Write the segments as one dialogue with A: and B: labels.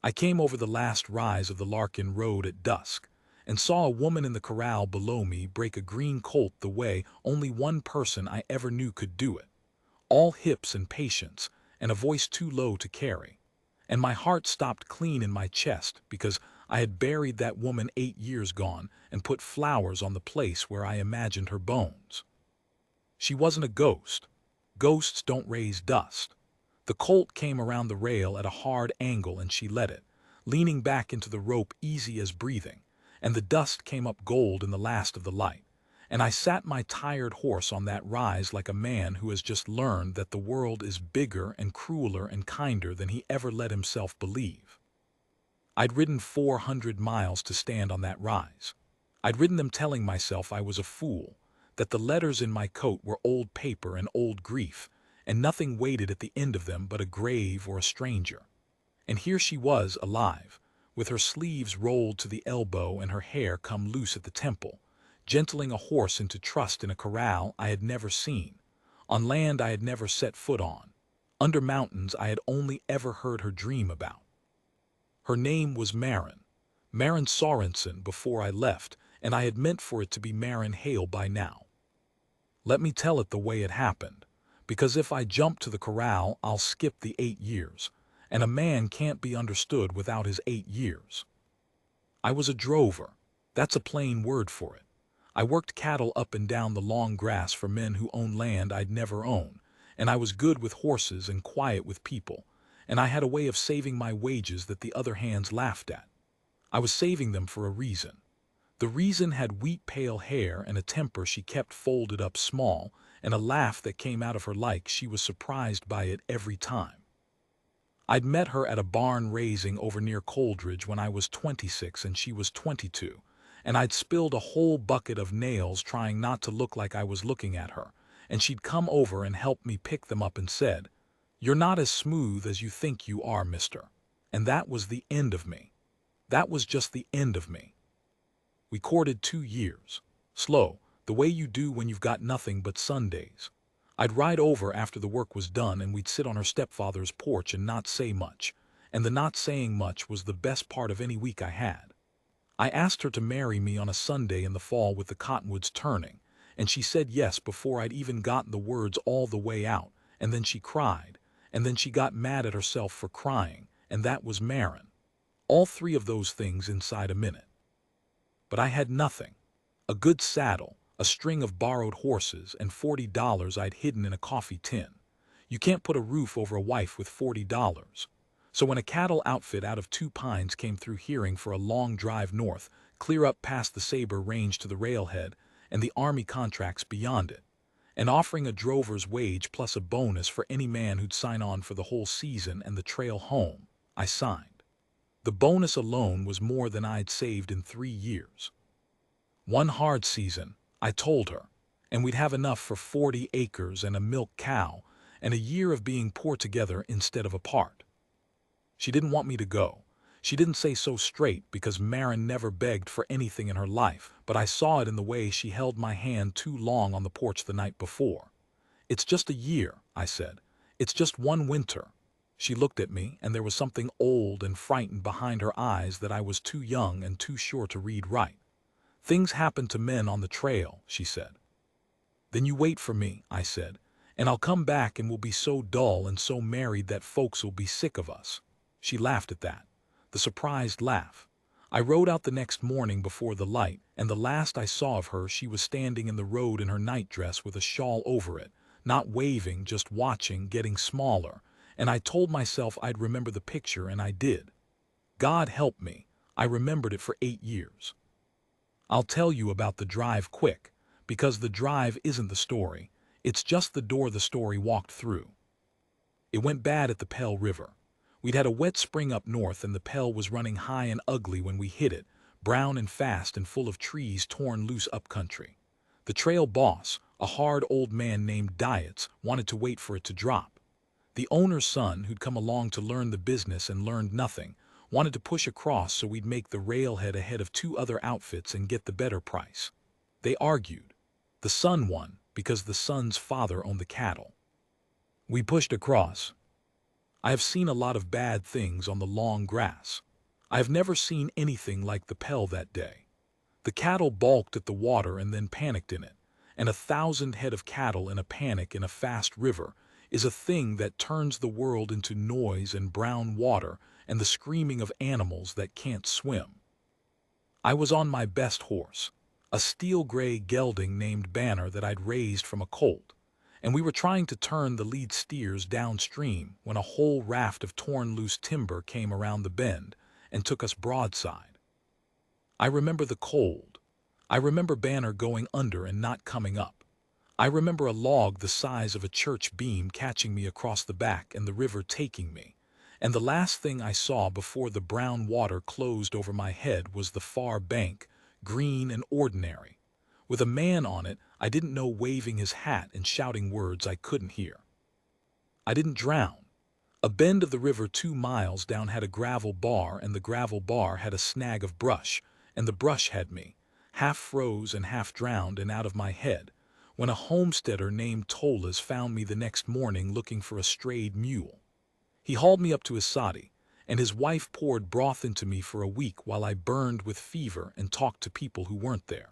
A: I came over the last rise of the Larkin Road at dusk, and saw a woman in the corral below me break a green colt the way only one person I ever knew could do it. All hips and patience, and a voice too low to carry. And my heart stopped clean in my chest because I had buried that woman 8 years gone and put flowers on the place where I imagined her bones. She wasn't a ghost. Ghosts don't raise dust. The colt came around the rail at a hard angle and she let it, leaning back into the rope easy as breathing, and the dust came up gold in the last of the light. And I sat my tired horse on that rise like a man who has just learned that the world is bigger and crueler and kinder than he ever let himself believe. I'd ridden 400 miles to stand on that rise. I'd ridden them telling myself I was a fool, that the letters in my coat were old paper and old grief, and nothing waited at the end of them but a grave or a stranger. And here she was, alive, with her sleeves rolled to the elbow and her hair come loose at the temple, gentling a horse into trust in a corral I had never seen, on land I had never set foot on, under mountains I had only ever heard her dream about. Her name was Maren Sorensen before I left, and I had meant for it to be Maren Hale by now. Let me tell it the way it happened, because if I jump to the corral, I'll skip the 8 years, and a man can't be understood without his 8 years. I was a drover. That's a plain word for it. I worked cattle up and down the long grass for men who owned land I'd never own, and I was good with horses and quiet with people, and I had a way of saving my wages that the other hands laughed at. I was saving them for a reason. The reason had wheat pale hair and a temper she kept folded up small, and a laugh that came out of her like she was surprised by it every time. I'd met her at a barn raising over near Coldridge when I was 26 and she was 22, and I'd spilled a whole bucket of nails trying not to look like I was looking at her, and she'd come over and helped me pick them up and said, "You're not as smooth as you think you are, mister." And that was the end of me. That was just the end of me. We courted 2 years. Slow, the way you do when you've got nothing but Sundays. I'd ride over after the work was done and we'd sit on her stepfather's porch and not say much, and the not saying much was the best part of any week I had. I asked her to marry me on a Sunday in the fall with the cottonwoods turning, and she said yes before I'd even gotten the words all the way out, and then she cried, and then she got mad at herself for crying, and that was Maren. All three of those things inside a minute. But I had nothing. A good saddle, a string of borrowed horses, and $40 I'd hidden in a coffee tin. You can't put a roof over a wife with $40. So when a cattle outfit out of Two Pines came through hearing for a long drive north, clear up past the Sabre Range to the railhead, and the Army contracts beyond it, and offering a drover's wage plus a bonus for any man who'd sign on for the whole season and the trail home, I signed. The bonus alone was more than I'd saved in 3 years. One hard season, I told her, and we'd have enough for 40 acres and a milk cow, and a year of being poor together instead of apart. She didn't want me to go. She didn't say so straight because Maren never begged for anything in her life, but I saw it in the way she held my hand too long on the porch the night before. "It's just a year," I said. "It's just one winter." She looked at me, and there was something old and frightened behind her eyes that I was too young and too sure to read right. "Things happen to men on the trail," she said. "Then you wait for me," I said, "and I'll come back and we'll be so dull and so married that folks will be sick of us." She laughed at that, the surprised laugh. I rode out the next morning before the light, and the last I saw of her she was standing in the road in her nightdress with a shawl over it, not waving, just watching, getting smaller, and I told myself I'd remember the picture, and I did. God help me, I remembered it for 8 years. I'll tell you about the drive quick, because the drive isn't the story, it's just the door the story walked through. It went bad at the Pell River. We'd had a wet spring up north and the Pell was running high and ugly when we hit it, brown and fast and full of trees torn loose up country. The trail boss, a hard old man named Dietz, wanted to wait for it to drop. The owner's son, who'd come along to learn the business and learned nothing, wanted to push across so we'd make the railhead ahead of 2 other outfits and get the better price. They argued. The son won because the son's father owned the cattle. We pushed across. I have seen a lot of bad things on the long grass. I have never seen anything like the Pell that day. The cattle balked at the water and then panicked in it, and 1,000 head of cattle in a panic in a fast river is a thing that turns the world into noise and brown water and the screaming of animals that can't swim. I was on my best horse, a steel-gray gelding named Banner that I'd raised from a colt, and we were trying to turn the lead steers downstream when a whole raft of torn loose timber came around the bend and took us broadside. I remember the cold. I remember Banner going under and not coming up. I remember a log the size of a church beam catching me across the back and the river taking me. And the last thing I saw before the brown water closed over my head was the far bank, green and ordinary, with a man on it I didn't know waving his hat and shouting words I couldn't hear. I didn't drown. A bend of the river 2 miles down had a gravel bar, and the gravel bar had a snag of brush, and the brush had me, half froze and half drowned and out of my head, when a homesteader named Tolas found me the next morning looking for a strayed mule. He hauled me up to his soddy, and his wife poured broth into me for a week while I burned with fever and talked to people who weren't there.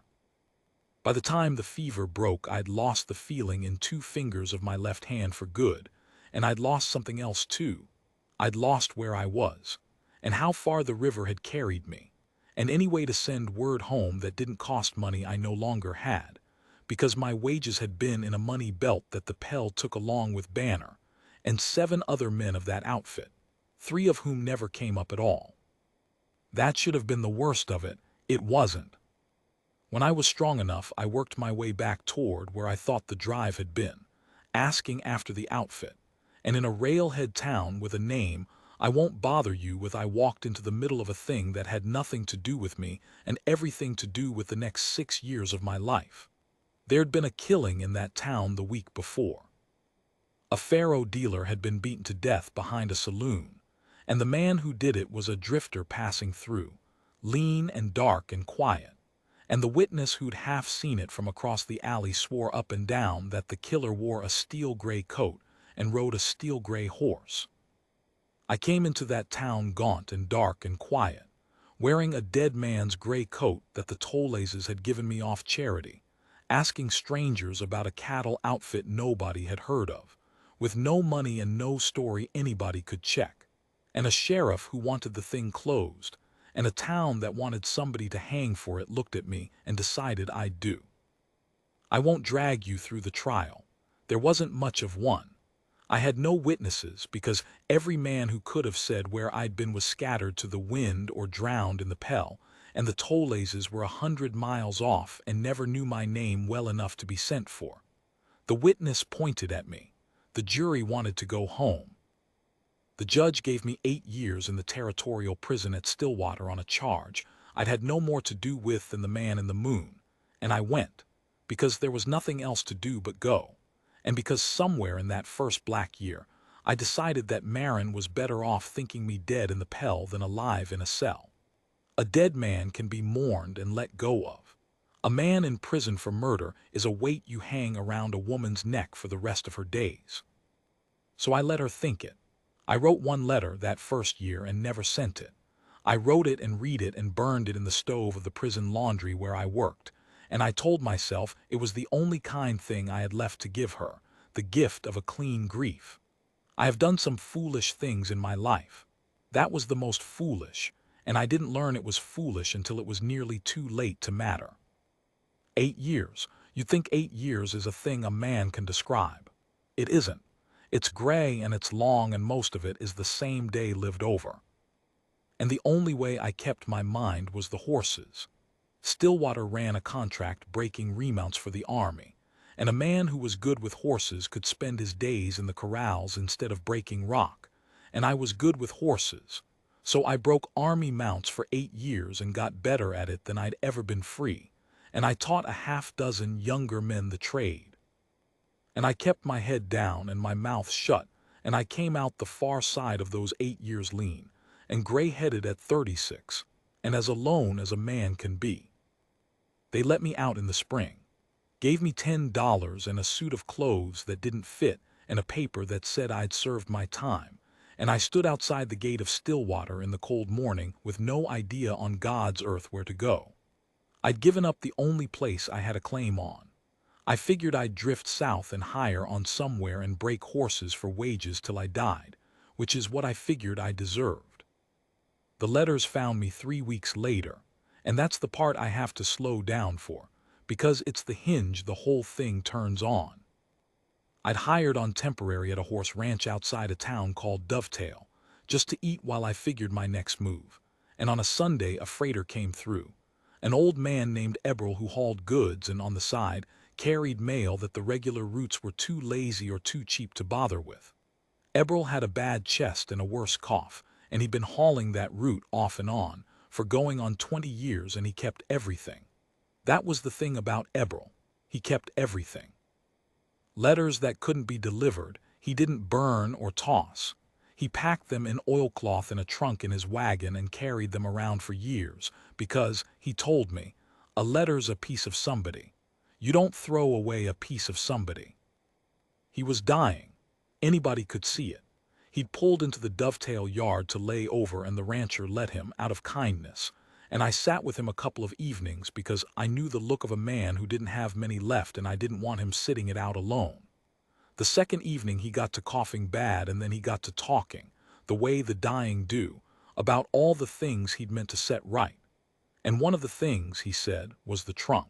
A: By the time the fever broke, I'd lost the feeling in 2 fingers of my left hand for good, and I'd lost something else too. I'd lost where I was, and how far the river had carried me, and any way to send word home that didn't cost money I no longer had, because my wages had been in a money belt that the Pell took along with Banner, and 7 other men of that outfit, 3 of whom never came up at all. That should have been the worst of it. It wasn't. When I was strong enough, I worked my way back toward where I thought the drive had been, asking after the outfit, and in a railhead town with a name I won't bother you with, I walked into the middle of a thing that had nothing to do with me and everything to do with the next 6 years of my life. There'd been a killing in that town the week before. A faro dealer had been beaten to death behind a saloon, and the man who did it was a drifter passing through, lean and dark and quiet, and the witness who'd half seen it from across the alley swore up and down that the killer wore a steel-gray coat and rode a steel-gray horse. I came into that town gaunt and dark and quiet, wearing a dead man's gray coat that the Tollases had given me off charity, asking strangers about a cattle outfit nobody had heard of, with no money and no story anybody could check, and a sheriff who wanted the thing closed, and a town that wanted somebody to hang for it looked at me and decided I'd do. I won't drag you through the trial. There wasn't much of one. I had no witnesses because every man who could have said where I'd been was scattered to the wind or drowned in the Pell, and the Tollases were 100 miles off and never knew my name well enough to be sent for. The witness pointed at me. The jury wanted to go home. The judge gave me 8 years in the territorial prison at Stillwater on a charge I'd had no more to do with than the man in the moon, and I went, because there was nothing else to do but go, and because somewhere in that first black year I decided that Marin was better off thinking me dead in the Pell than alive in a cell. A dead man can be mourned and let go of. A man in prison for murder is a weight you hang around a woman's neck for the rest of her days. So I let her think it. I wrote 1 letter that first year and never sent it. I wrote it and read it and burned it in the stove of the prison laundry where I worked, and I told myself it was the only kind thing I had left to give her, the gift of a clean grief. I have done some foolish things in my life. That was the most foolish, and I didn't learn it was foolish until it was nearly too late to matter. 8 years. You'd think 8 years is a thing a man can describe. It isn't. It's gray and it's long, and most of it is the same day lived over. And the only way I kept my mind was the horses. Stillwater ran a contract breaking remounts for the army, and a man who was good with horses could spend his days in the corrals instead of breaking rock, and I was good with horses. So I broke army mounts for 8 years and got better at it than I'd ever been free, and I taught a half-dozen younger men the trade. And I kept my head down and my mouth shut, and I came out the far side of those 8 years lean and gray-headed at 36, and as alone as a man can be. They let me out in the spring, gave me $10 and a suit of clothes that didn't fit and a paper that said I'd served my time, and I stood outside the gate of Stillwater in the cold morning with no idea on God's earth where to go. I'd given up the only place I had a claim on. I figured I'd drift south and hire on somewhere and break horses for wages till I died, which is what I figured I deserved. The letters found me 3 weeks later, and that's the part I have to slow down for, because it's the hinge the whole thing turns on. I'd hired on temporary at a horse ranch outside a town called Dovetail, just to eat while I figured my next move, and on a Sunday a freighter came through. An old man named Eberl who hauled goods and on the side carried mail that the regular routes were too lazy or too cheap to bother with. Eberl had a bad chest and a worse cough, and he'd been hauling that route off and on for going on 20 years, and he kept everything. That was the thing about Eberl. He kept everything. Letters that couldn't be delivered, he didn't burn or toss. He packed them in oilcloth in a trunk in his wagon and carried them around for years because, he told me, a letter's a piece of somebody. You don't throw away a piece of somebody. He was dying. Anybody could see it. He'd pulled into the Dovetail yard to lay over, and the rancher let him out of kindness. And I sat with him a couple of evenings because I knew the look of a man who didn't have many left, and I didn't want him sitting it out alone. The second evening he got to coughing bad, and then he got to talking, the way the dying do, about all the things he'd meant to set right. And one of the things, he said, was the trunk.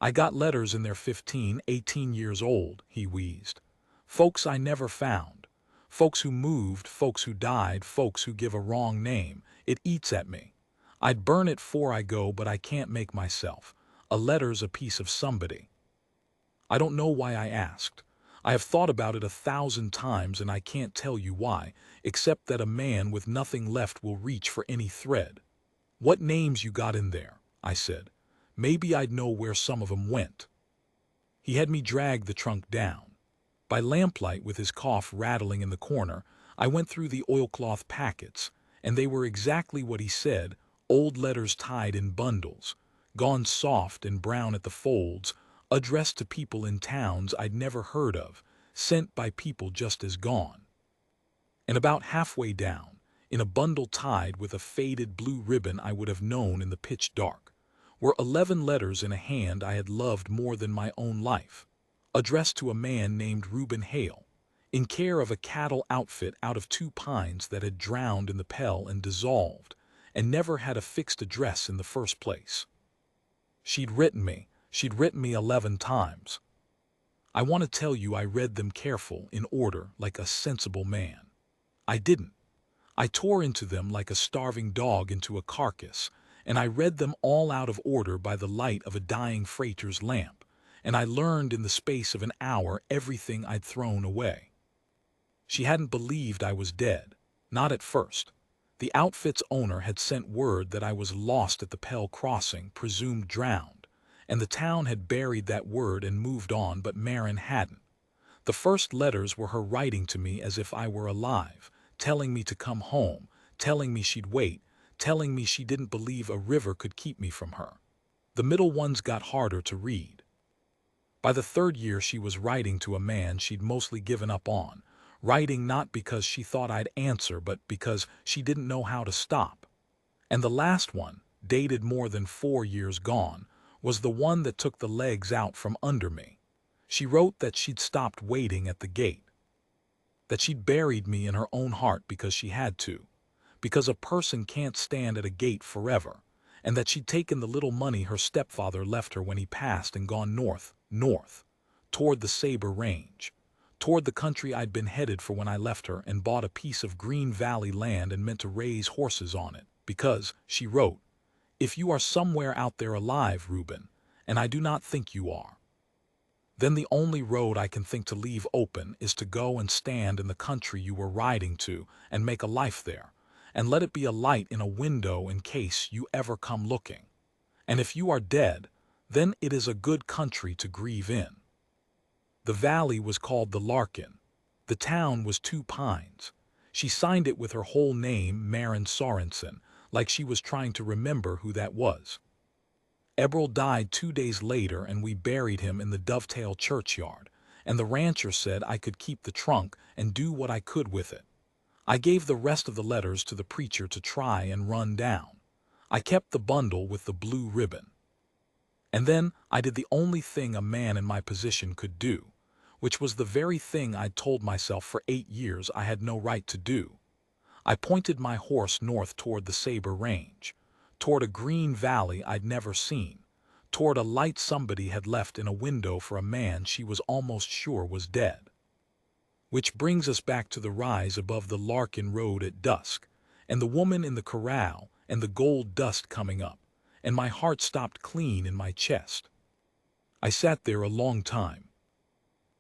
A: I got letters in there 15, 18 years old, he wheezed. Folks I never found. Folks who moved, folks who died, folks who give a wrong name. It eats at me. I'd burn it 'fore I go, but I can't make myself. A letter's a piece of somebody. I don't know why I asked. I have thought about it 1,000 times, and I can't tell you why, except that a man with nothing left will reach for any thread. What names you got in there? I said. Maybe I'd know where some of 'em went. He had me drag the trunk down. By lamplight, with his cough rattling in the corner, I went through the oilcloth packets, and they were exactly what he said, old letters tied in bundles, gone soft and brown at the folds, addressed to people in towns I'd never heard of, sent by people just as gone. And about halfway down, in a bundle tied with a faded blue ribbon I would have known in the pitch dark, were 11 letters in a hand I had loved more than my own life, addressed to a man named Reuben Hale, in care of a cattle outfit out of 2 pines that had drowned in the Pell and dissolved, and never had a fixed address in the first place. She'd written me 11 times. I want to tell you I read them careful, in order, like a sensible man. I didn't. I tore into them like a starving dog into a carcass, and I read them all out of order by the light of a dying freighter's lamp, and I learned in the space of an hour everything I'd thrown away. She hadn't believed I was dead, not at first. The outfit's owner had sent word that I was lost at the Pell crossing, presumed drowned, and the town had buried that word and moved on, but Marin hadn't. The first letters were her writing to me as if I were alive, telling me to come home, telling me she'd wait, telling me she didn't believe a river could keep me from her. The middle ones got harder to read. By the 3rd year she was writing to a man she'd mostly given up on, writing not because she thought I'd answer, but because she didn't know how to stop. And the last one, dated more than 4 years gone, was the one that took the legs out from under me. She wrote that she'd stopped waiting at the gate, that she'd buried me in her own heart because she had to, because a person can't stand at a gate forever, and that she'd taken the little money her stepfather left her when he passed and gone north, toward the Sabre Range, toward the country I'd been headed for when I left her, and bought a piece of Green Valley land and meant to raise horses on it, because, she wrote, if you are somewhere out there alive, Reuben, and I do not think you are, then the only road I can think to leave open is to go and stand in the country you were riding to and make a life there, and let it be a light in a window in case you ever come looking. And if you are dead, then it is a good country to grieve in. The valley was called the Larkin. The town was 2 Pines. She signed it with her whole name, Marin Sorensen, like she was trying to remember who that was. Eberl died 2 days later, and we buried him in the Dovetail churchyard, and the rancher said I could keep the trunk and do what I could with it. I gave the rest of the letters to the preacher to try and run down. I kept the bundle with the blue ribbon. And then I did the only thing a man in my position could do, which was the very thing I'd told myself for 8 years I had no right to do. I pointed my horse north toward the Sabre Range, toward a green valley I'd never seen, toward a light somebody had left in a window for a man she was almost sure was dead. Which brings us back to the rise above the Larkin Road at dusk, and the woman in the corral, and the gold dust coming up, and my heart stopped clean in my chest. I sat there a long time.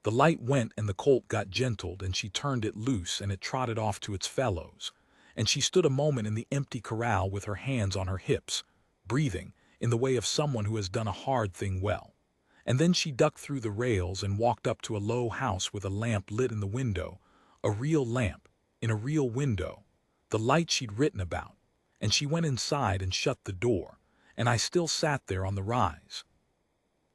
A: The light went and the colt got gentled and she turned it loose and it trotted off to its fellows, and she stood a moment in the empty corral with her hands on her hips, breathing, in the way of someone who has done a hard thing well. And then she ducked through the rails and walked up to a low house with a lamp lit in the window, a real lamp, in a real window, the light she'd written about, and she went inside and shut the door, and I still sat there on the rise.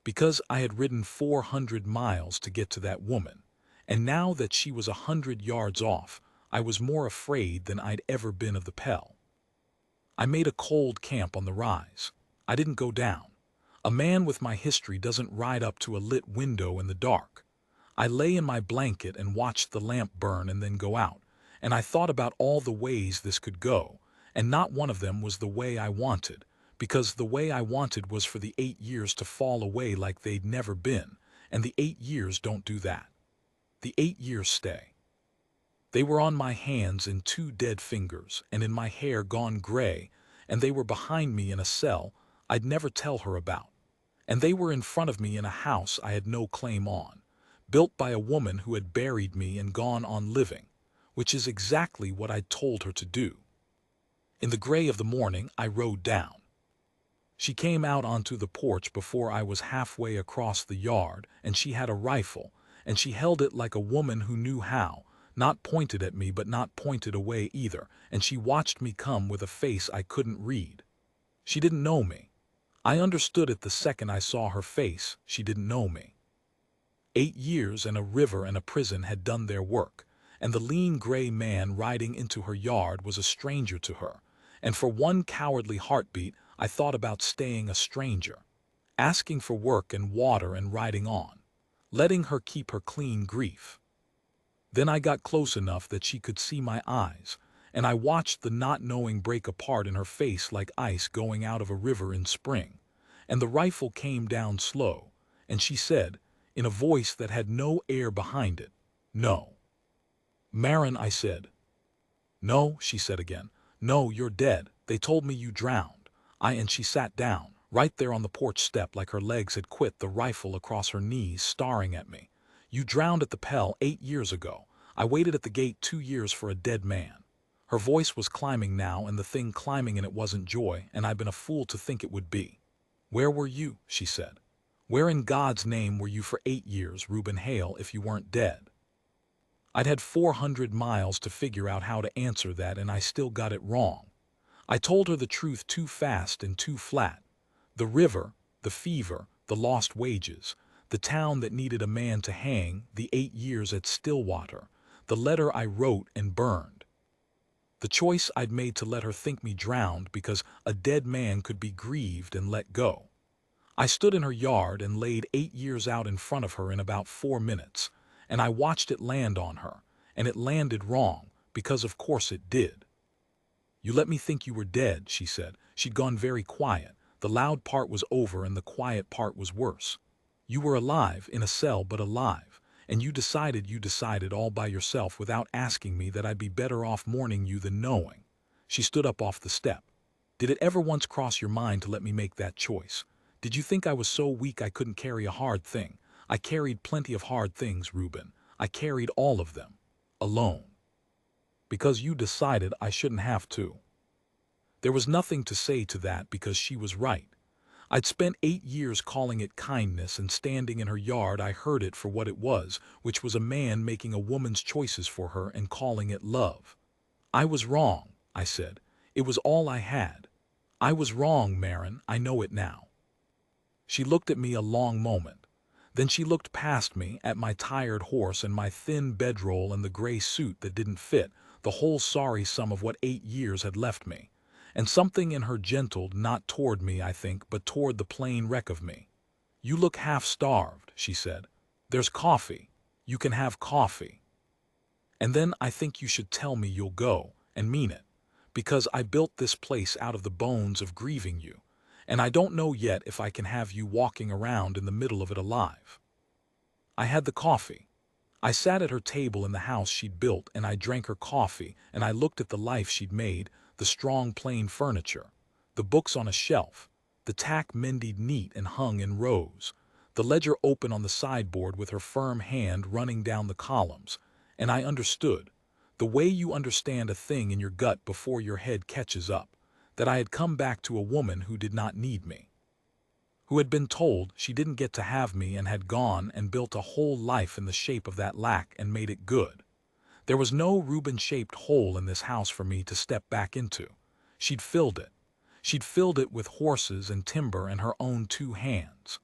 A: Because I had ridden 400 miles to get to that woman, and now that she was 100 yards off, I was more afraid than I'd ever been of the Pell. I made a cold camp on the rise. I didn't go down. A man with my history doesn't ride up to a lit window in the dark. I lay in my blanket and watched the lamp burn and then go out, and I thought about all the ways this could go, and not one of them was the way I wanted, because the way I wanted was for the 8 years to fall away like they'd never been, and the 8 years don't do that. The 8 years stay. They were on my hands in 2 dead fingers, and in my hair gone gray, and they were behind me in a cell I'd never tell her about, and they were in front of me in a house I had no claim on, built by a woman who had buried me and gone on living, which is exactly what I'd told her to do. In the gray of the morning, I rode down. She came out onto the porch before I was halfway across the yard, and she had a rifle, and she held it like a woman who knew how, not pointed at me but not pointed away either, and she watched me come with a face I couldn't read. She didn't know me. I understood it the second I saw her face. She didn't know me. 8 years and a river and a prison had done their work, and the lean gray man riding into her yard was a stranger to her, and for one cowardly heartbeat I thought about staying a stranger, asking for work and water and riding on, letting her keep her clean grief. Then I got close enough that she could see my eyes, and I watched the not knowing break apart in her face like ice going out of a river in spring, and the rifle came down slow, and she said, in a voice that had no air behind it, "No." "Marin," I said. "No," she said again. "No, you're dead. They told me you drowned." And she sat down, right there on the porch step like her legs had quit, the rifle across her knees, staring at me. "You drowned at the Pell 8 years ago. I waited at the gate 2 years for a dead man." Her voice was climbing now, and the thing climbing in it wasn't joy, and I'd been a fool to think it would be. "Where were you?" she said. "Where in God's name were you for 8 years, Reuben Hale, if you weren't dead?" I'd had 400 miles to figure out how to answer that, and I still got it wrong. I told her the truth too fast and too flat. The river, the fever, the lost wages, the town that needed a man to hang, the 8 years at Stillwater, the letter I wrote and burned. The choice I'd made to let her think me drowned because a dead man could be grieved and let go. I stood in her yard and laid 8 years out in front of her in about 4 minutes, and I watched it land on her, and it landed wrong, because of course it did. "You let me think you were dead," she said. She'd gone very quiet. The loud part was over and the quiet part was worse. "You were alive, in a cell, but alive, and you decided all by yourself without asking me that I'd be better off mourning you than knowing." She stood up off the step. "Did it ever once cross your mind to let me make that choice? Did you think I was so weak I couldn't carry a hard thing? I carried plenty of hard things, Reuben. I carried all of them. Alone. Because you decided I shouldn't have to." There was nothing to say to that because she was right. I'd spent 8 years calling it kindness, and standing in her yard I heard it for what it was, which was a man making a woman's choices for her and calling it love. "I was wrong," I said. "It was all I had. I was wrong, Marin. I know it now." She looked at me a long moment. Then she looked past me, at my tired horse and my thin bedroll and the gray suit that didn't fit, the whole sorry sum of what 8 years had left me. And something in her gentled not toward me, I think, but toward the plain wreck of me. "You look half-starved," she said. "There's coffee. You can have coffee. And then I think you should tell me you'll go, and mean it, because I built this place out of the bones of grieving you, and I don't know yet if I can have you walking around in the middle of it alive." I had the coffee. I sat at her table in the house she'd built, and I drank her coffee, and I looked at the life she'd made, the strong plain furniture, the books on a shelf, the tack mended neat and hung in rows, the ledger open on the sideboard with her firm hand running down the columns, and I understood, the way you understand a thing in your gut before your head catches up, that I had come back to a woman who did not need me, who had been told she didn't get to have me and had gone and built a whole life in the shape of that lack and made it good. There was no Reuben-shaped hole in this house for me to step back into. She'd filled it. She'd filled it with horses and timber and her own 2 hands.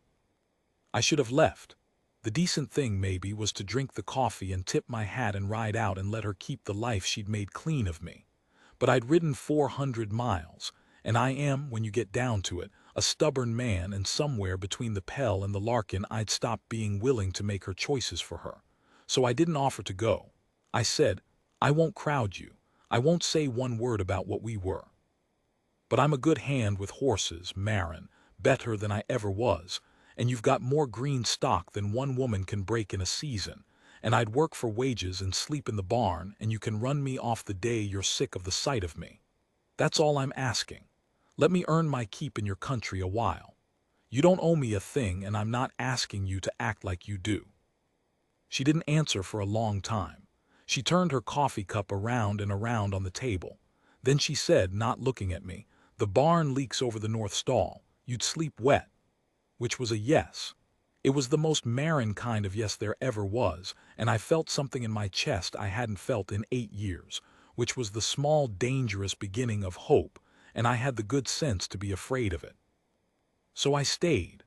A: I should have left. The decent thing, maybe, was to drink the coffee and tip my hat and ride out and let her keep the life she'd made clean of me. But I'd ridden 400 miles, and I am, when you get down to it, a stubborn man, and somewhere between the Pell and the Larkin I'd stopped being willing to make her choices for her. So I didn't offer to go. I said, "I won't crowd you. I won't say one word about what we were. But I'm a good hand with horses, Marin, better than I ever was, and you've got more green stock than one woman can break in a season, and I'd work for wages and sleep in the barn, and you can run me off the day you're sick of the sight of me. That's all I'm asking. Let me earn my keep in your country a while. You don't owe me a thing, and I'm not asking you to act like you do." She didn't answer for a long time. She turned her coffee cup around and around on the table. Then she said, not looking at me, "The barn leaks over the north stall. You'd sleep wet." Which was a yes. It was the most Marin kind of yes there ever was, and I felt something in my chest I hadn't felt in 8 years, which was the small, dangerous beginning of hope, and I had the good sense to be afraid of it. So I stayed.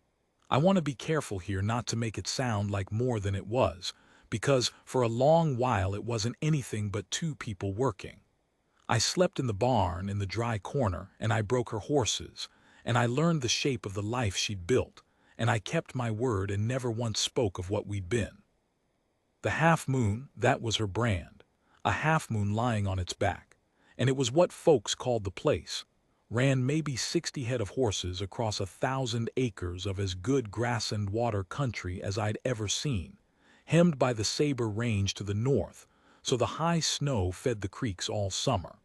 A: I want to be careful here not to make it sound like more than it was, because for a long while it wasn't anything but 2 people working. I slept in the barn in the dry corner, and I broke her horses, and I learned the shape of the life she'd built, and I kept my word and never once spoke of what we'd been. The half-moon, that was her brand, a half-moon lying on its back, and it was what folks called the place. Ran maybe 60 head of horses across 1,000 acres of as good grass and water country as I'd ever seen, hemmed by the Sabre Range to the north, so the high snow fed the creeks all summer.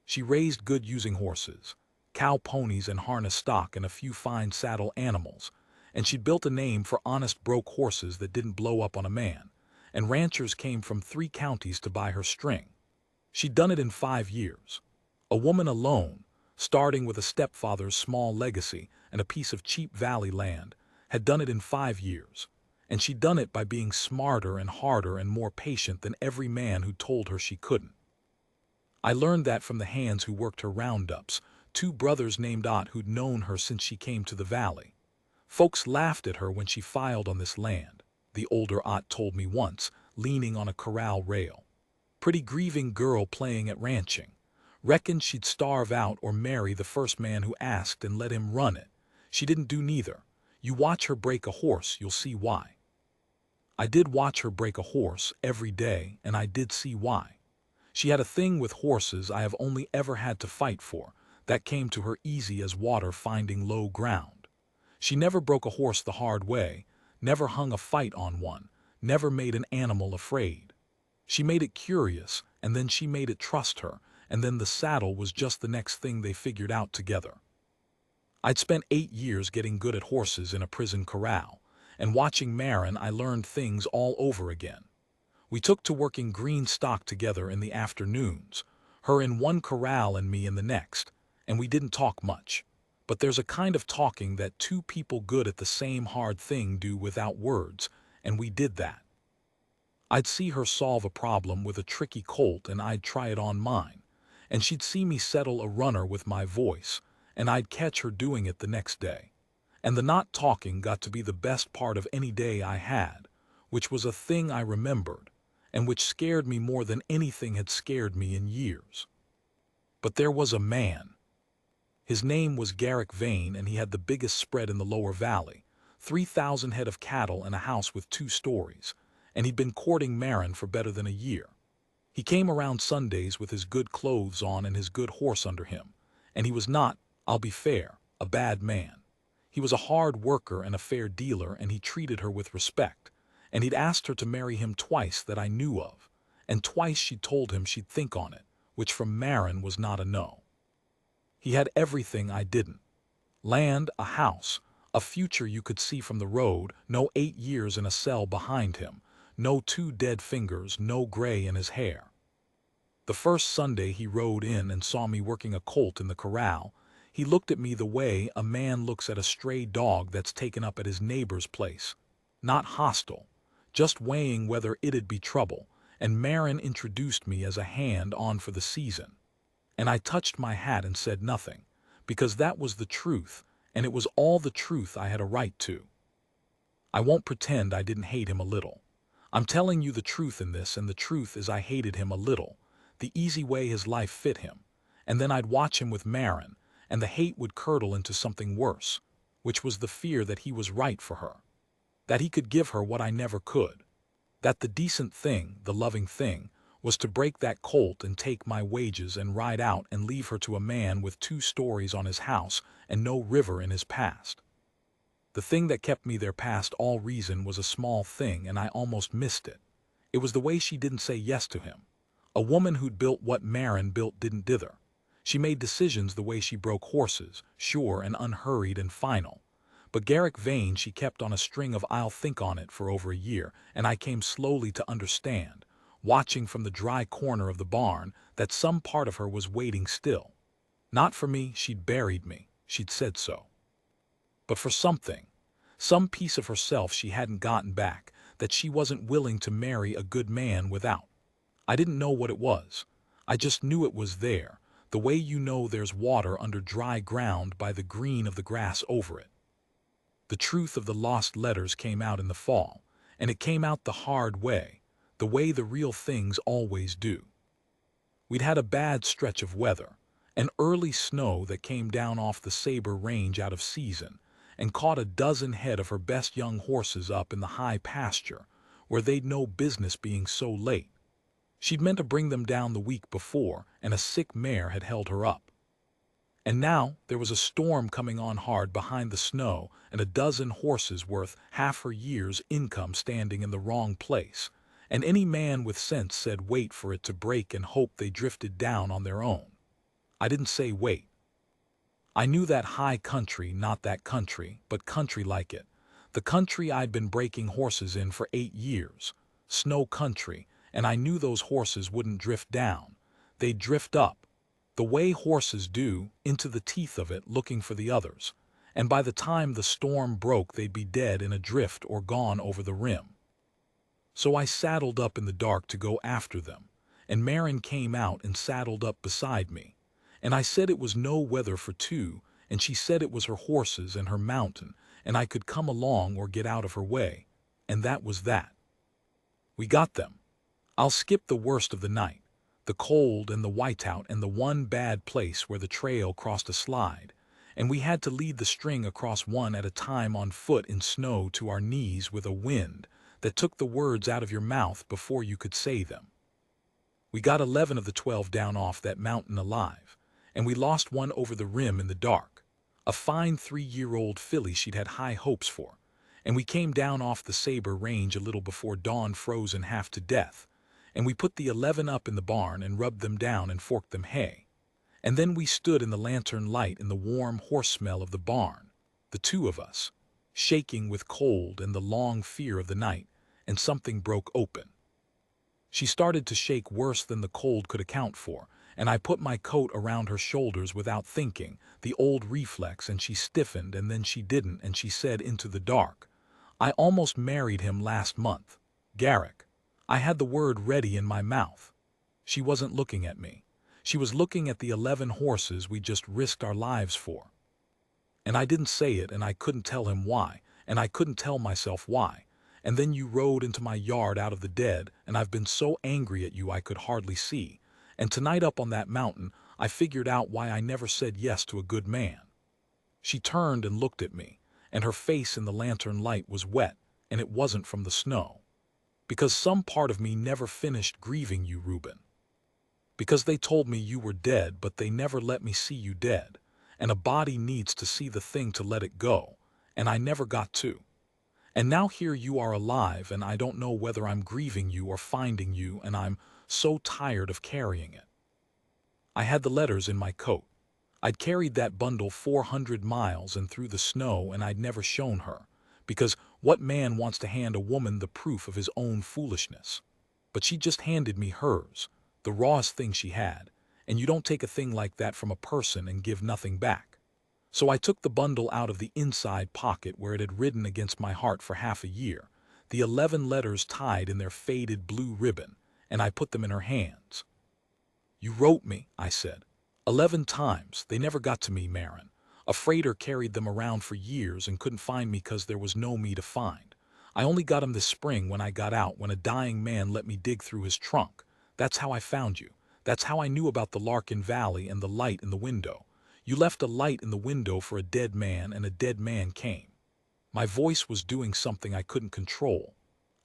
A: She raised good using horses, cow ponies and harness stock and a few fine saddle animals, and she'd built a name for honest broke horses that didn't blow up on a man, and ranchers came from 3 counties to buy her string. She'd done it in 5 years. A woman alone, starting with a stepfather's small legacy and a piece of cheap valley land, had done it in 5 years, and she'd done it by being smarter and harder and more patient than every man who told her she couldn't. I learned that from the hands who worked her roundups, 2 brothers named Ott who'd known her since she came to the valley. Folks laughed at her when she filed on this land, the older Ott told me once, leaning on a corral rail. Pretty grieving girl playing at ranching. Reckoned she'd starve out or marry the first man who asked and let him run it. She didn't do neither. You watch her break a horse, you'll see why. I did watch her break a horse every day, and I did see why. She had a thing with horses I have only ever had to fight for, that came to her easy as water finding low ground. She never broke a horse the hard way, never hung a fight on one, never made an animal afraid. She made it curious, and then she made it trust her, and then the saddle was just the next thing they figured out together. I'd spent 8 years getting good at horses in a prison corral, and watching Marin I learned things all over again. We took to working green stock together in the afternoons, her in one corral and me in the next, and we didn't talk much. But there's a kind of talking that 2 people good at the same hard thing do without words, and we did that. I'd see her solve a problem with a tricky colt and I'd try it on mine, and she'd see me settle a runner with my voice, and I'd catch her doing it the next day. And the not talking got to be the best part of any day I had, which was a thing I remembered, and which scared me more than anything had scared me in years. But there was a man. His name was Garrick Vane, and he had the biggest spread in the lower valley, 3,000 head of cattle and a house with 2 stories, and he'd been courting Marin for better than a year. He came around Sundays with his good clothes on and his good horse under him, and he was not, I'll be fair, a bad man. He was a hard worker and a fair dealer, and he treated her with respect, and he'd asked her to marry him twice that I knew of, and twice she'd told him she'd think on it, which from Marin was not a no. He had everything I didn't. Land, a house, a future you could see from the road, no 8 years in a cell behind him, no 2 dead fingers, no gray in his hair. The first Sunday he rode in and saw me working a colt in the corral, he looked at me the way a man looks at a stray dog that's taken up at his neighbor's place. Not hostile, just weighing whether it'd be trouble, and Marin introduced me as a hand on for the season. And I touched my hat and said nothing, because that was the truth, and it was all the truth I had a right to. I won't pretend I didn't hate him a little. I'm telling you the truth in this, and the truth is I hated him a little, the easy way his life fit him, and then I'd watch him with Marin, and the hate would curdle into something worse, which was the fear that he was right for her, that he could give her what I never could, that the decent thing, the loving thing, was to break that colt and take my wages and ride out and leave her to a man with 2 stories on his house and no river in his past. The thing that kept me there past all reason was a small thing, and I almost missed it. It was the way she didn't say yes to him. A woman who'd built what Marin built didn't dither. She made decisions the way she broke horses, sure and unhurried and final. But Garrick Vane she kept on a string of I'll think on it for over a year, and I came slowly to understand, watching from the dry corner of the barn, that some part of her was waiting still. Not for me, she'd buried me, she'd said so. But for something, some piece of herself she hadn't gotten back, that she wasn't willing to marry a good man without. I didn't know what it was. I just knew it was there, the way you know there's water under dry ground by the green of the grass over it. The truth of the lost letters came out in the fall, and it came out the hard way, the way the real things always do. We'd had a bad stretch of weather, an early snow that came down off the Sabre Range out of season, and caught a dozen head of her best young horses up in the high pasture, where they'd no business being so late. She'd meant to bring them down the week before, and a sick mare had held her up. And now there was a storm coming on hard behind the snow, and a dozen horses worth half her year's income standing in the wrong place, and any man with sense said wait for it to break and hope they drifted down on their own. I didn't say wait. I knew that high country, not that country, but country like it, the country I'd been breaking horses in for 8 years, snow country, and I knew those horses wouldn't drift down, they'd drift up, the way horses do, into the teeth of it looking for the others, and by the time the storm broke they'd be dead in a drift or gone over the rim. So I saddled up in the dark to go after them, and Marin came out and saddled up beside me, and I said it was no weather for 2, and she said it was her horses and her mountain, and I could come along or get out of her way, and that was that. We got them. I'll skip the worst of the night, the cold and the whiteout and the one bad place where the trail crossed a slide, and we had to lead the string across one at a time on foot in snow to our knees with a wind that took the words out of your mouth before you could say them. We got 11 of the 12 down off that mountain alive, and we lost one over the rim in the dark, a fine 3-year-old filly she'd had high hopes for, and we came down off the Sabre Range a little before dawn frozen half to death, and we put the 11 up in the barn and rubbed them down and forked them hay. And then we stood in the lantern light in the warm horse smell of the barn, the 2 of us, shaking with cold and the long fear of the night, and something broke open. She started to shake worse than the cold could account for, and I put my coat around her shoulders without thinking, the old reflex, and she stiffened, and then she didn't, and she said into the dark, I almost married him last month, Garrick. I had the word ready in my mouth. She wasn't looking at me. She was looking at the 11 horses we just risked our lives for. And I didn't say it, and I couldn't tell him why, and I couldn't tell myself why, and then you rode into my yard out of the dead, and I've been so angry at you I could hardly see. And tonight up on that mountain, I figured out why I never said yes to a good man." She turned and looked at me, and her face in the lantern light was wet, and it wasn't from the snow. "Because some part of me never finished grieving you, Reuben. Because they told me you were dead, but they never let me see you dead. And a body needs to see the thing to let it go, and I never got to. And now here you are alive, and I don't know whether I'm grieving you or finding you, and I'm so tired of carrying it." I had the letters in my coat. I'd carried that bundle 400 miles and through the snow, and I'd never shown her, because what man wants to hand a woman the proof of his own foolishness? But she just handed me hers, the rawest thing she had, and you don't take a thing like that from a person and give nothing back. So I took the bundle out of the inside pocket where it had ridden against my heart for half a year, the 11 letters tied in their faded blue ribbon, and I put them in her hands. "You wrote me," I said. 11 times. They never got to me, Marin. A freighter carried them around for years and couldn't find me 'cause there was no me to find. I only got 'em this spring when I got out, when a dying man let me dig through his trunk. That's how I found you. That's how I knew about the Larkin Valley and the light in the window. You left a light in the window for a dead man, and a dead man came." My voice was doing something I couldn't control.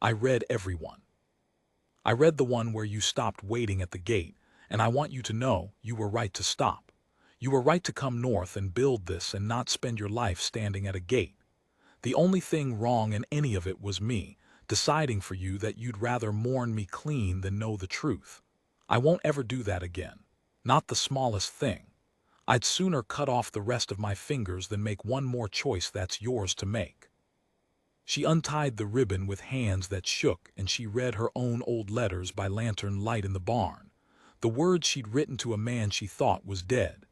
A: "I read every one. I read the one where you stopped waiting at the gate, and I want you to know you were right to stop. You were right to come north and build this and not spend your life standing at a gate. The only thing wrong in any of it was me, deciding for you that you'd rather mourn me clean than know the truth. I won't ever do that again. Not the smallest thing. I'd sooner cut off the rest of my fingers than make one more choice that's yours to make." She untied the ribbon with hands that shook, and she read her own old letters by lantern light in the barn. The words she'd written to a man she thought was dead.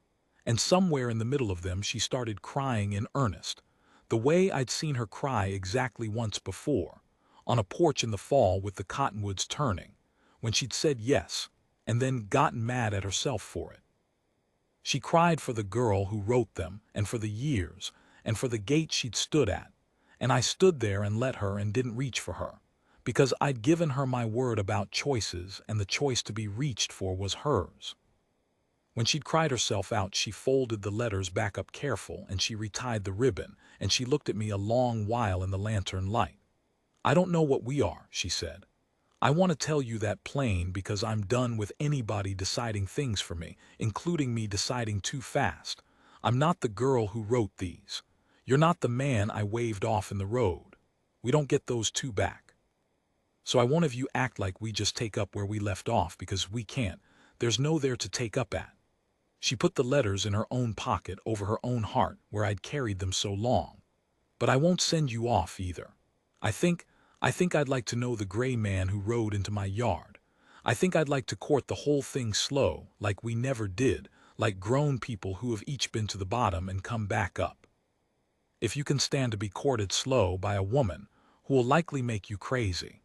A: And somewhere in the middle of them she started crying in earnest, the way I'd seen her cry exactly once before, on a porch in the fall with the cottonwoods turning, when she'd said yes, and then gotten mad at herself for it. She cried for the girl who wrote them, and for the years, and for the gate she'd stood at, and I stood there and let her and didn't reach for her, because I'd given her my word about choices, and the choice to be reached for was hers. When she'd cried herself out, she folded the letters back up careful, and she retied the ribbon, and she looked at me a long while in the lantern light. "I don't know what we are," she said. "I want to tell you that plain because I'm done with anybody deciding things for me, including me deciding too fast. I'm not the girl who wrote these. You're not the man I waved off in the road. We don't get those two back. So I won't have you act like we just take up where we left off, because we can't. There's no there to take up at." She put the letters in her own pocket over her own heart where I'd carried them so long. "But I won't send you off either. I think I'd like to know the gray man who rode into my yard. I think I'd like to court the whole thing slow, like we never did, like grown people who have each been to the bottom and come back up. If you can stand to be courted slow by a woman who will likely make you crazy."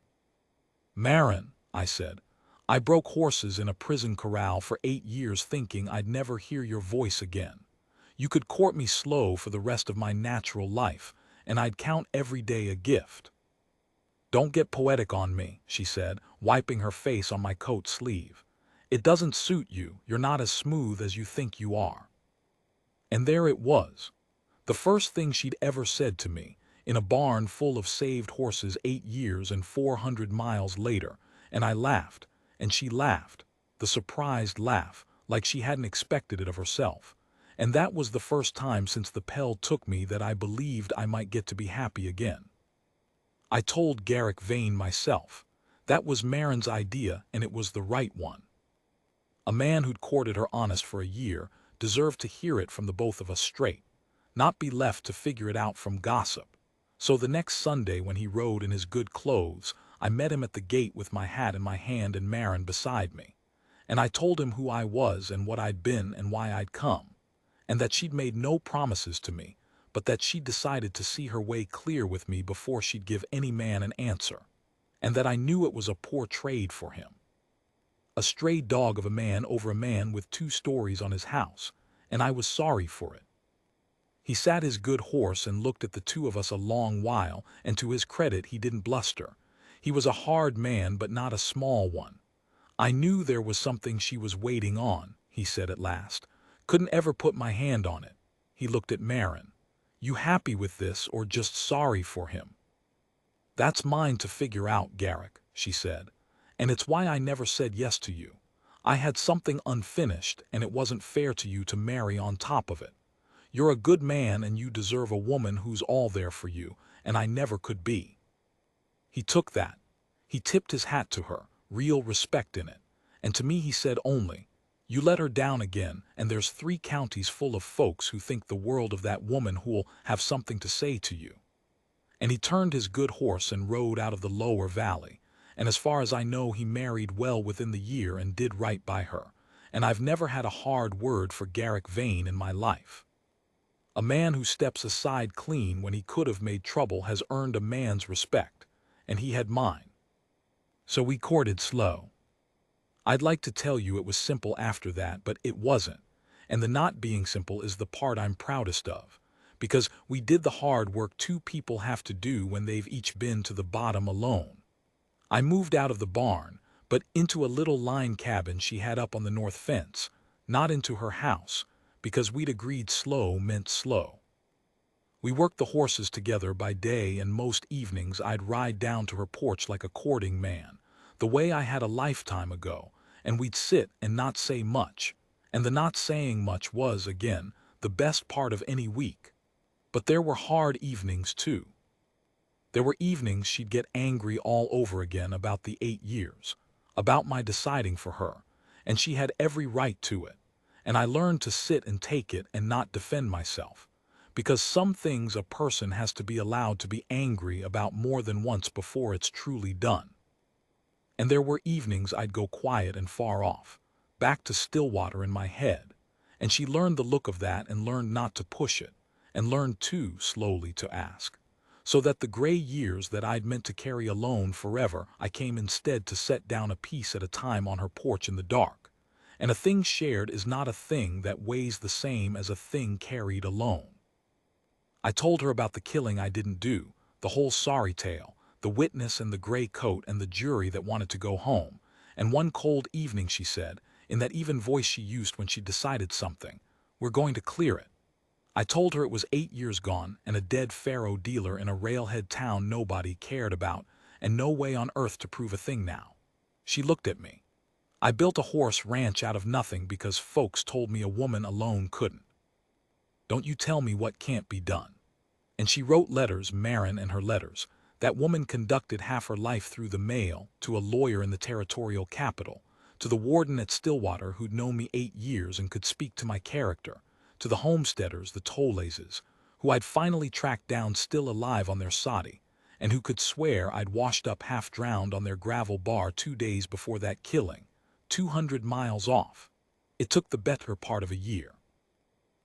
A: "Marin," I said, "I broke horses in a prison corral for 8 years thinking I'd never hear your voice again. You could court me slow for the rest of my natural life, and I'd count every day a gift." "Don't get poetic on me," she said, wiping her face on my coat sleeve. "It doesn't suit you. You're not as smooth as you think you are." And there it was, the first thing she'd ever said to me, in a barn full of saved horses 8 years and 400 miles later, and I laughed, and she laughed, the surprised laugh, like she hadn't expected it of herself. And that was the first time since the Pell took me that I believed I might get to be happy again. I told Garrick Vane myself. That was Marin's idea, and it was the right one. A man who'd courted her honest for a year deserved to hear it from the both of us straight, not be left to figure it out from gossip. So the next Sunday when he rode in his good clothes, I met him at the gate with my hat in my hand and Marin beside me. And I told him who I was and what I'd been and why I'd come, and that she'd made no promises to me, but that she'd decided to see her way clear with me before she'd give any man an answer, and that I knew it was a poor trade for him. A stray dog of a man over a man with 2 stories on his house, and I was sorry for it. He sat his good horse and looked at the two of us a long while, and to his credit he didn't bluster. He was a hard man, but not a small one. I knew there was something she was waiting on, he said at last. Couldn't ever put my hand on it. He looked at Marin. You happy with this or just sorry for him? That's mine to figure out, Garrick, she said. And it's why I never said yes to you. I had something unfinished, and it wasn't fair to you to marry on top of it. You're a good man and you deserve a woman who's all there for you, and I never could be. He took that. He tipped his hat to her, real respect in it. And to me he said only, you let her down again, and there's 3 counties full of folks who think the world of that woman who'll have something to say to you. And he turned his good horse and rode out of the lower valley, and as far as I know he married well within the year and did right by her, and I've never had a hard word for Garrick Vane in my life. A man who steps aside clean when he could have made trouble has earned a man's respect, and he had mine. So we courted slow. I'd like to tell you it was simple after that, but it wasn't, and the not being simple is the part I'm proudest of, because we did the hard work 2 people have to do when they've each been to the bottom alone. I moved out of the barn, but into a little line cabin she had up on the north fence, not into her house, because we'd agreed slow meant slow. We worked the horses together by day, and most evenings I'd ride down to her porch like a courting man, the way I had a lifetime ago, and we'd sit and not say much, and the not saying much was, again, the best part of any week. But there were hard evenings, too. There were evenings she'd get angry all over again about the 8 years, about my deciding for her, and she had every right to it, and I learned to sit and take it and not defend myself, because some things a person has to be allowed to be angry about more than once before it's truly done. And there were evenings I'd go quiet and far off, back to Stillwater in my head, and she learned the look of that and learned not to push it, and learned too, slowly, to ask. So that the gray years that I'd meant to carry alone forever, I came instead to set down a piece at a time on her porch in the dark. And a thing shared is not a thing that weighs the same as a thing carried alone. I told her about the killing I didn't do, the whole sorry tale, the witness and the gray coat and the jury that wanted to go home, and one cold evening she said, in that even voice she used when she decided something, we're going to clear it. I told her it was 8 years gone and a dead faro dealer in a railhead town nobody cared about, and no way on earth to prove a thing now. She looked at me. I built a horse ranch out of nothing because folks told me a woman alone couldn't. Don't you tell me what can't be done. And she wrote letters, Marin and her letters. That woman conducted half her life through the mail, to a lawyer in the territorial capital, to the warden at Stillwater who'd known me 8 years and could speak to my character, to the homesteaders, the Tollaises, who I'd finally tracked down still alive on their soddy, and who could swear I'd washed up half drowned on their gravel bar 2 days before that killing, 200 miles off. It took the better part of a year.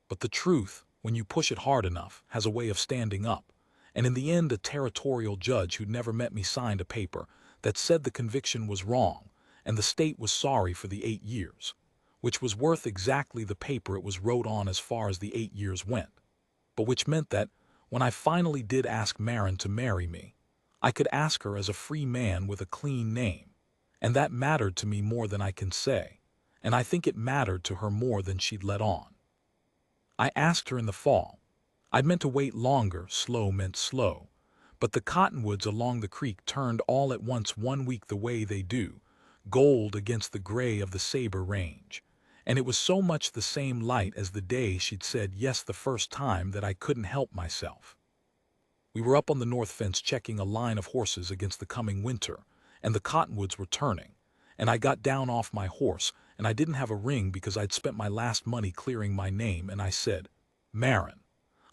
A: But the truth, when you push it hard enough, has a way of standing up, and in the end a territorial judge who'd never met me signed a paper that said the conviction was wrong, and the state was sorry for the 8 years, which was worth exactly the paper it was wrote on as far as the 8 years went, but which meant that, when I finally did ask Marin to marry me, I could ask her as a free man with a clean name, and that mattered to me more than I can say, and I think it mattered to her more than she'd let on. I asked her in the fall. I'd meant to wait longer, slow meant slow, but the cottonwoods along the creek turned all at once one week the way they do, gold against the gray of the Sabre Range, and it was so much the same light as the day she'd said yes the first time that I couldn't help myself. We were up on the north fence checking a line of horses against the coming winter, and the cottonwoods were turning, and I got down off my horse, and I didn't have a ring because I'd spent my last money clearing my name, and I said, Marin,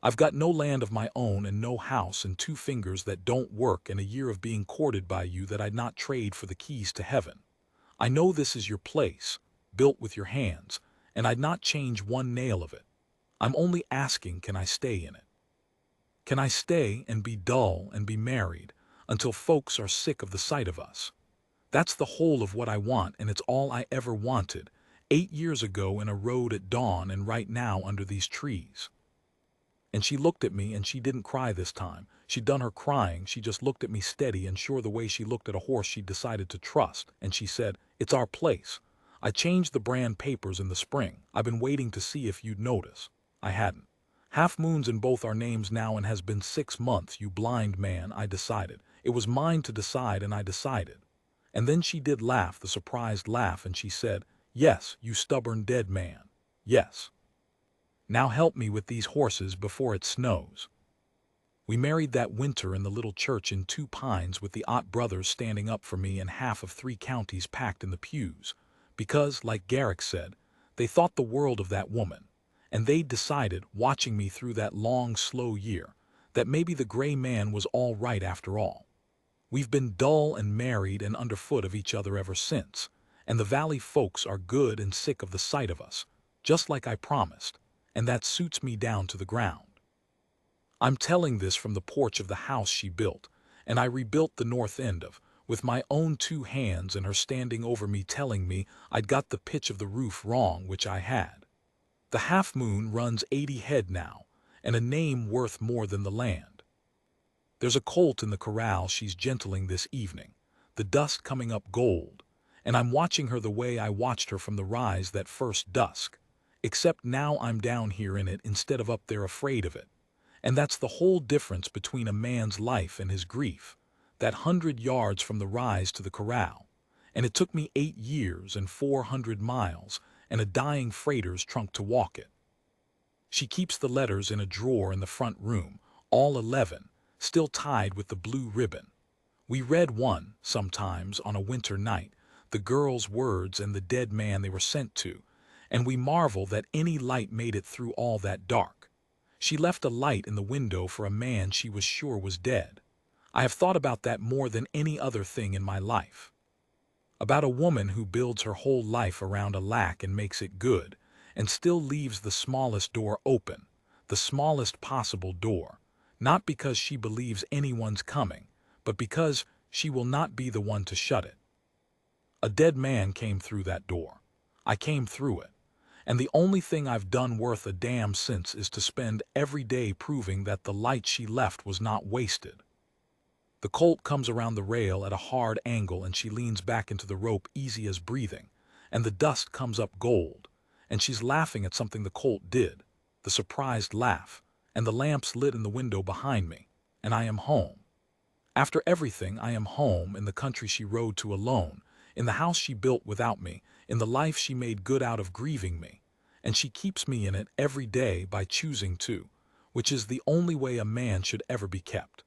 A: I've got no land of my own and no house and 2 fingers that don't work and a year of being courted by you that I'd not trade for the keys to heaven. I know this is your place, built with your hands, and I'd not change 1 nail of it. I'm only asking, can I stay in it? Can I stay and be dull and be married until folks are sick of the sight of us? That's the whole of what I want, and it's all I ever wanted, 8 years ago in a road at dawn and right now under these trees. And she looked at me, and she didn't cry this time. She'd done her crying, she just looked at me steady and sure, the way she looked at a horse she'd decided to trust, and she said, "It's our place. I changed the brand papers in the spring. I've been waiting to see if you'd notice." I hadn't. "Half moon's in both our names now and has been 6 months, you blind man," I decided. It was mine to decide, and I decided. And then she did laugh, the surprised laugh, and she said, "Yes, you stubborn dead man. Yes. Now help me with these horses before it snows." We married that winter in the little church in Two Pines, with the Ott brothers standing up for me and half of 3 counties packed in the pews, because, like Garrick said, they thought the world of that woman, and they'd decided, watching me through that long, slow year, that maybe the gray man was all right after all. We've been dull and married and underfoot of each other ever since, and the valley folks are good and sick of the sight of us, just like I promised, and that suits me down to the ground. I'm telling this from the porch of the house she built, and I rebuilt the north end of, with my own 2 hands, and her standing over me telling me I'd got the pitch of the roof wrong, which I had. The Half Moon runs 80 head now, and a name worth more than the land. There's a colt in the corral she's gentling this evening, the dust coming up gold, and I'm watching her the way I watched her from the rise that first dusk, except now I'm down here in it instead of up there afraid of it. And that's the whole difference between a man's life and his grief, that 100 yards from the rise to the corral. And it took me 8 years and 400 miles and a dying freighter's trunk to walk it. She keeps the letters in a drawer in the front room, all 11, still tied with the blue ribbon. We read one, sometimes, on a winter night, the girl's words and the dead man they were sent to, and we marvel that any light made it through all that dark. She left a light in the window for a man she was sure was dead. I have thought about that more than any other thing in my life. About a woman who builds her whole life around a lack and makes it good, and still leaves the smallest door open, the smallest possible door, not because she believes anyone's coming, but because she will not be the one to shut it. A dead man came through that door. I came through it. And the only thing I've done worth a damn since is to spend every day proving that the light she left was not wasted. The colt comes around the rail at a hard angle, and she leans back into the rope easy as breathing, and the dust comes up gold, and she's laughing at something the colt did, the surprised laugh, and the lamps lit in the window behind me, and I am home. After everything, I am home, in the country she rode to alone, in the house she built without me, in the life she made good out of grieving me, and she keeps me in it every day by choosing to, which is the only way a man should ever be kept.